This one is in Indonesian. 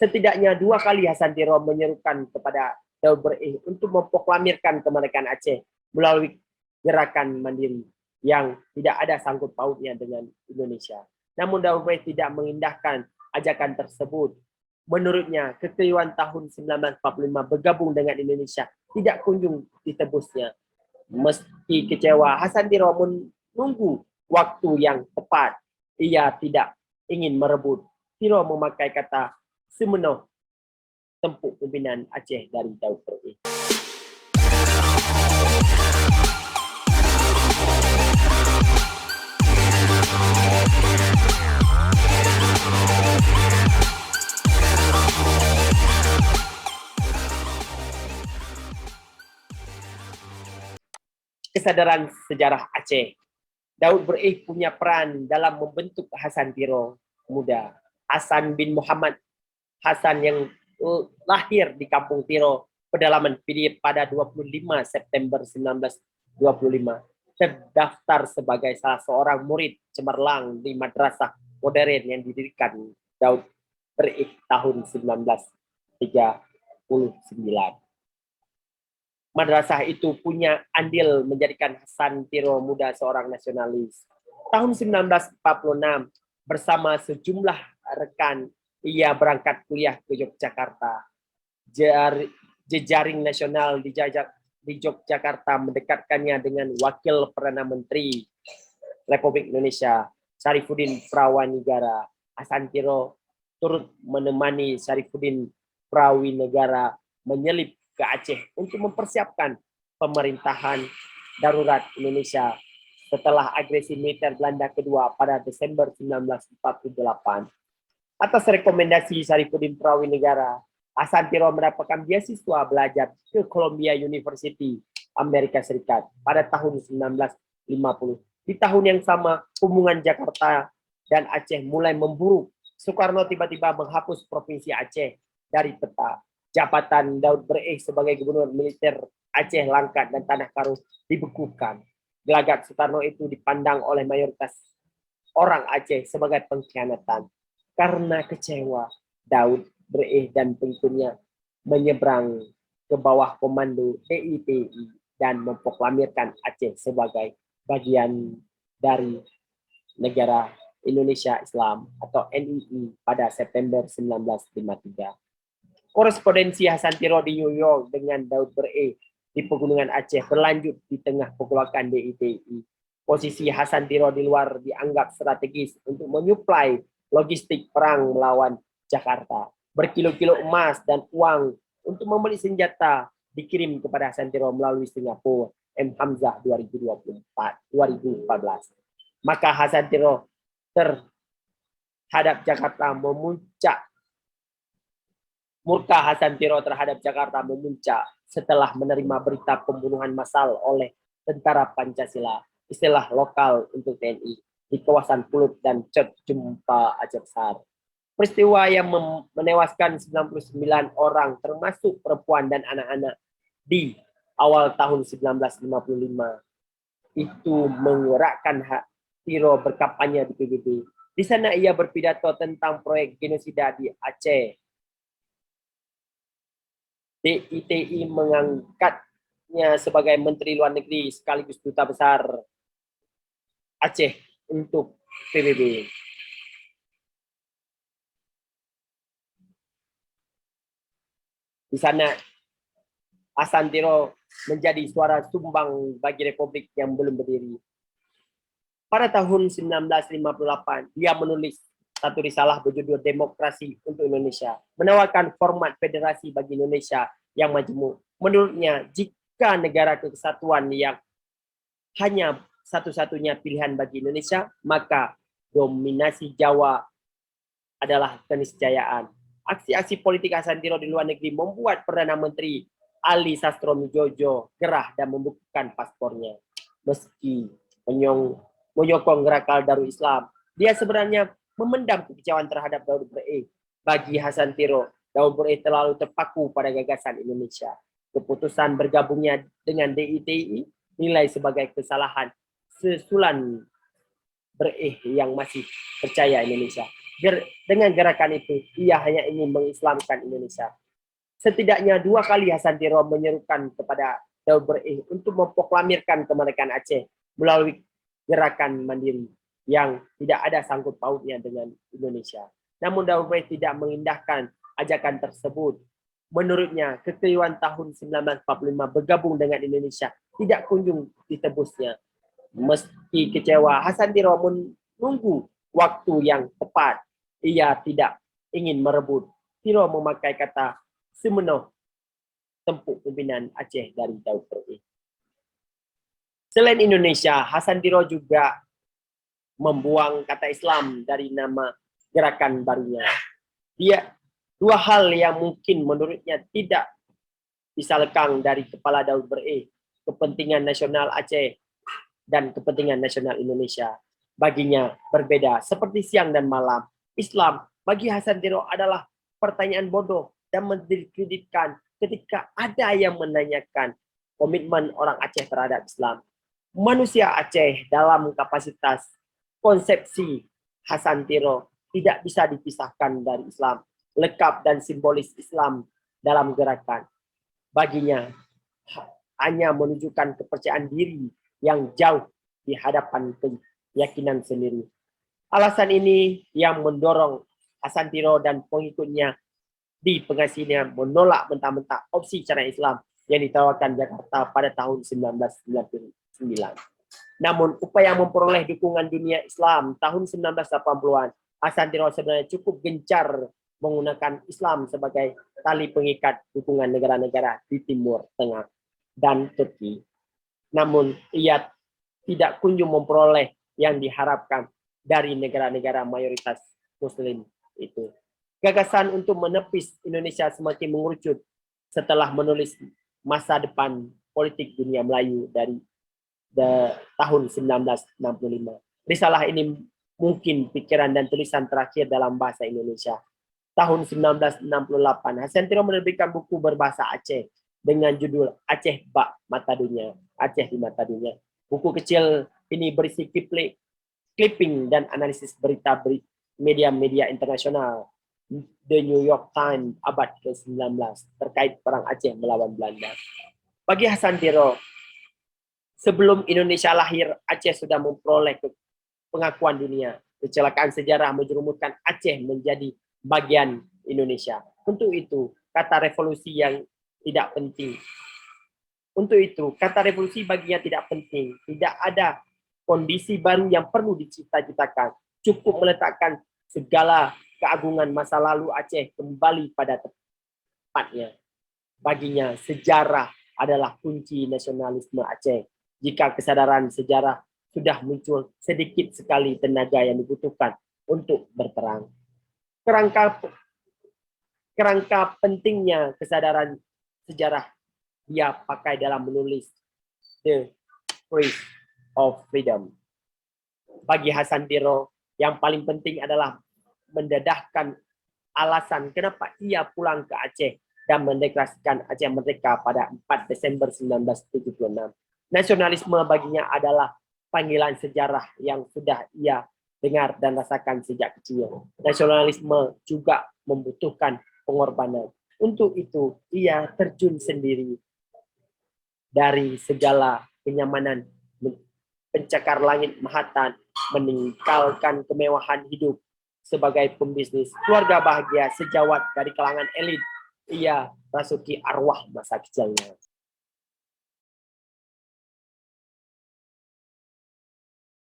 Setidaknya 2 kali Hasan Tiro menyerukan kepada Daud Berih untuk memproklamirkan kemerdekaan Aceh melalui gerakan mandiri yang tidak ada sangkut pautnya dengan Indonesia. Namun Daud Berih tidak mengindahkan ajakan tersebut. Menurutnya, kekeliruan tahun 1945 bergabung dengan Indonesia tidak kunjung ditebusnya. Meski kecewa, Hasan Tiro menunggu waktu yang tepat. Ia tidak ingin merebut. Tiro memakai kata semenoh tempuk pimpinan Aceh dari Daud Berih. Kesadaran sejarah Aceh. Daud Berih punya peran dalam membentuk Hasan Tiro muda. Hasan bin Muhammad Hasan yang lahir di Kampung Tiro, pedalaman Pidi pada 25 September 1925, terdaftar sebagai salah seorang murid cemerlang di madrasah modern yang didirikan Daud Berih tahun 1939. Madrasah itu punya andil menjadikan Hasan Tiro muda seorang nasionalis. Tahun 1946, bersama sejumlah rekan, ia berangkat kuliah ke Yogyakarta. Jejaring nasional di Yogyakarta mendekatkannya dengan Wakil Perdana Menteri Republik Indonesia, Syarifuddin Prawanigara. Hasan Tiro turut menemani Syarifuddin Prawanigara menyelip ke Aceh untuk mempersiapkan pemerintahan darurat Indonesia setelah agresi militer Belanda kedua pada Desember 1948. Atas rekomendasi Syarifuddin Prawanigara, Hasan Tiro mendapatkan beasiswa belajar ke Columbia University, Amerika Serikat pada tahun 1950. Di tahun yang sama, hubungan Jakarta dan Aceh mulai memburuk. Soekarno tiba-tiba menghapus Provinsi Aceh dari peta. Jabatan Daud Berih sebagai Gubernur Militer Aceh, Langkat, dan Tanah Karo dibekukan. Gelagat Soekarno itu dipandang oleh mayoritas orang Aceh sebagai pengkhianatan. Karena kecewa, Daud Berih dan pengikutnya menyeberang ke bawah komando DITI dan memproklamirkan Aceh sebagai bagian dari negara Indonesia Islam atau NII pada September 1953. Korespondensi Hasan Tiro di New York dengan Daud Berih di Pegunungan Aceh berlanjut di tengah pergolakan DITI. Posisi Hasan Tiro di luar dianggap strategis untuk menyuplai logistik perang melawan Jakarta. Berkilo-kilo emas dan uang untuk membeli senjata dikirim kepada Hasan Tiro melalui Singapura M. Hamzah 2014. Maka Hasan Tiro terhadap Jakarta memuncak. Murka Hasan Tiro terhadap Jakarta memuncak setelah menerima berita pembunuhan massal oleh tentara Pancasila, istilah lokal untuk TNI, di kawasan Pulut dan Cot Jumpa Aceh Besar. Peristiwa yang menewaskan 99 orang termasuk perempuan dan anak-anak di awal tahun 1955 itu menggerakkan Tiro berkampanye di PBB. Di sana ia berpidato tentang proyek genosida di Aceh. DITI mengangkatnya sebagai Menteri Luar Negeri sekaligus Duta Besar Aceh untuk PBB. Di sana Hasan Tiro menjadi suara sumbang bagi republik yang belum berdiri. Pada tahun 1958, dia menulis satu risalah berjudul Demokrasi untuk Indonesia, menawarkan format federasi bagi Indonesia yang majemuk. Menurutnya, jika negara kesatuan yang hanya satu-satunya pilihan bagi Indonesia, maka dominasi Jawa adalah keniscayaan. Aksi-aksi politik Hasan Tiro di luar negeri membuat Perdana Menteri Ali Sastroamidjojo gerah dan membukukan paspornya. Meski menyokong gerakan Darul Islam, dia sebenarnya memendam kekecewaan terhadap Daud Berih. Bagi Hasan Tiro, Daud Berih terlalu terpaku pada gagasan Indonesia. Keputusan bergabungnya dengan DITI nilai sebagai kesalahan susulan Berih yang masih percaya Indonesia. dengan gerakan itu, ia hanya ingin mengislamkan Indonesia. Setidaknya 2 kali Hasantiro menyerukan kepada Daud Berih untuk memproklamirkan kemerdekaan Aceh melalui gerakan mandiri yang tidak ada sangkut pautnya dengan Indonesia. Namun Daud Berih tidak mengindahkan ajakan tersebut. Menurutnya, kekeliruan tahun 1945 bergabung dengan Indonesia tidak kunjung ditebusnya. Meski kecewa, Hasantiro menunggu waktu yang tepat. Ia tidak ingin merebut. Tiro memakai kata semenoh tempuk pimpinan Aceh dari Daud Berih. Selain Indonesia, Hasantiro juga membuang kata Islam dari nama gerakan barunya. Dua hal yang mungkin menurutnya tidak bisa lekang dari kepala Daud Berih, kepentingan nasional Aceh dan kepentingan nasional Indonesia. Baginya berbeda, seperti siang dan malam. Islam bagi Hasantiro adalah pertanyaan bodoh dan mendiskreditkan ketika ada yang menanyakan komitmen orang Aceh terhadap Islam. Manusia Aceh dalam kapasitas konsepsi Hasantiro tidak bisa dipisahkan dari Islam. Lekap dan simbolis Islam dalam gerakan. Baginya hanya menunjukkan kepercayaan diri yang jauh di hadapan keyakinan sendiri. Alasan ini yang mendorong Hasantiro dan pengikutnya di pengasihnya menolak mentah-mentah opsi syariat Islam yang ditawarkan Jakarta pada tahun 1999. Namun upaya memperoleh dukungan dunia Islam tahun 1980-an, Hasantiro sebenarnya cukup gencar menggunakan Islam sebagai tali pengikat dukungan negara-negara di Timur Tengah dan Turki. Namun ia tidak kunjung memperoleh yang diharapkan dari negara-negara mayoritas Muslim itu. Gagasan untuk menepis Indonesia semakin mengerucut setelah menulis masa depan politik dunia Melayu dari tahun 1965. Risalah ini mungkin pikiran dan tulisan terakhir dalam bahasa Indonesia. Tahun 1968, Hasantiro menerbitkan buku berbahasa Aceh dengan judul Aceh Bak Mata Dunia, Aceh di Mata Dunia. Buku kecil ini berisi clipping dan analisis berita media-media internasional, The New York Times abad ke-19 terkait perang Aceh melawan Belanda. Bagi Hasantiro, sebelum Indonesia lahir, Aceh sudah memperoleh pengakuan dunia. Kecelakaan sejarah menjerumuskan Aceh menjadi bagian Indonesia. Untuk itu, kata revolusi yang tidak penting. Untuk itu, kata revolusi baginya tidak penting. Tidak ada kondisi baru yang perlu dicipta-ciptakan. Cukup meletakkan segala keagungan masa lalu Aceh kembali pada tempatnya. Baginya, sejarah adalah kunci nasionalisme Aceh. Jika kesadaran sejarah sudah muncul, sedikit sekali tenaga yang dibutuhkan untuk berperang. Kerangka pentingnya kesadaran sejarah dia pakai dalam menulis The Price of Freedom. Bagi Hasantiro, yang paling penting adalah mendedahkan alasan kenapa ia pulang ke Aceh dan mendeklarasikan Aceh merdeka pada 4 Desember 1976. Nasionalisme baginya adalah panggilan sejarah yang sudah ia dengar dan rasakan sejak kecil. Nasionalisme juga membutuhkan pengorbanan. Untuk itu, ia terjun sendiri dari segala kenyamanan, pencakar langit mahatan, meninggalkan kemewahan hidup sebagai pembisnis. Keluarga bahagia sejawat dari kalangan elit. Ia rasuki arwah masa kecilnya.